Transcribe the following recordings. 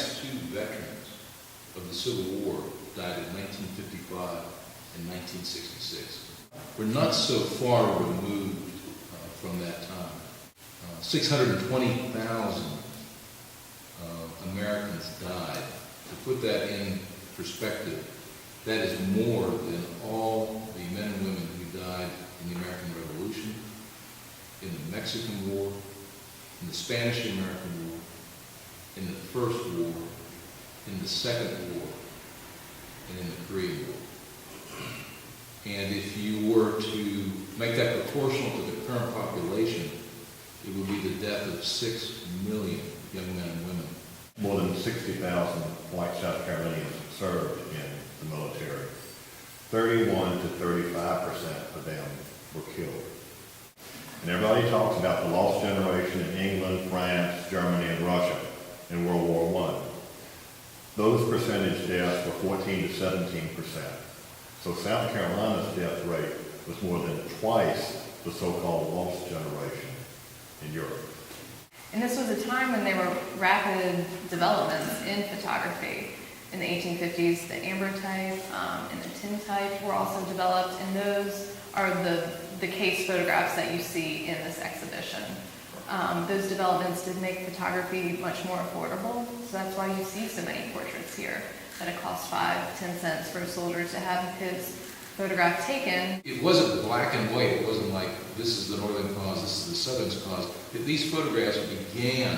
last two veterans of the Civil War died in 1955 and 1966. We're not so far removed from that time. 620,000 Americans died. To put that in perspective, that is more than all the men and women who died in the American Revolution, in the Mexican War, in the Spanish-American War, in the First War, in the Second War, and in the Korean War. And if you were to make that proportional to the current population, it would be the death of 6 million young men and women. More than 60,000 white South Carolinians served in the military. 31 to 35% of them were killed. And everybody talks about the lost generation in England, France, Germany, and Russia in World War I. Those percentage deaths were 14 to 17%. So South Carolina's death rate was more than twice the so-called lost generation in Europe. And this was a time when there were rapid developments in photography. In the 1850s, the ambrotype and the tintype were also developed, and those are the case photographs that you see in this exhibition. Those developments did make photography much more affordable, so that's why you see so many portraits here, that it costs 5-10 cents for a soldier to have his photograph taken. It wasn't black and white. It wasn't like, this is the Northern cause, this is the Southern cause. These photographs began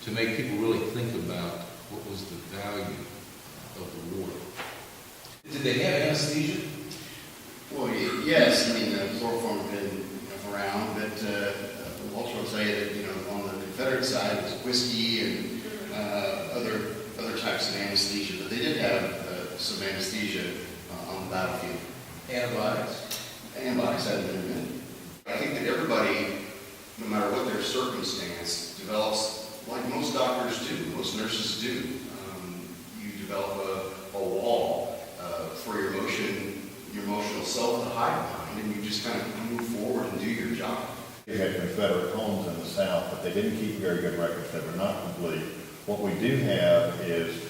to make people really think about what was the value of the war. Did they have anesthesia? Well, yes. I mean, the chloroform had been around, but Walter will tell you that, on the Confederate side, it was whiskey and other types of anesthesia, but they did have some anesthesia on the battlefield. Antibiotics? Antibiotics hadn't been invented. I think that everybody, no matter what their circumstance, develops, like most doctors do, most nurses do. You develop a wall for your emotional self to hide behind, and you just kind of move forward and do your job. We had Confederate homes in the South, but they didn't keep very good records. They were not complete. What we do have is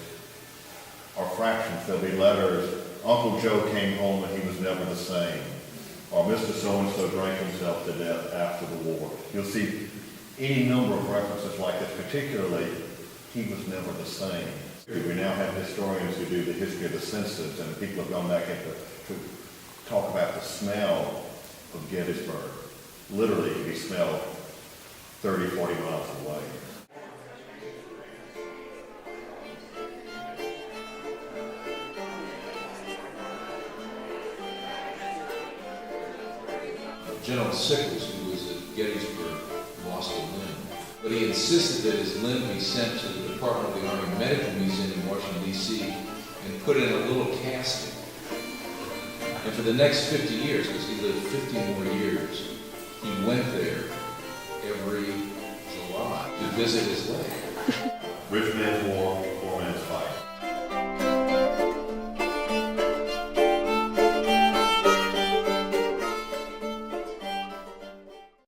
our fractions. There'll be letters. Uncle Joe came home and he was never the same. Or Mr. So-and-so drank himself to death after the war. You'll see any number of references like this, particularly, he was never the same. We now have historians who do the history of the census, and people have gone back to talk about the smell of Gettysburg. Literally, it can be smelled 30, 40 miles away. General Sickles, who was at Gettysburg, lost a limb. But he insisted that his limb be sent to the Department of the Army Medical Museum in Washington, D.C., and put in a little casket. And for the next 50 years, because he lived 50 more years, he went there every July to visit his leg. Rich man's war, poor man's fight.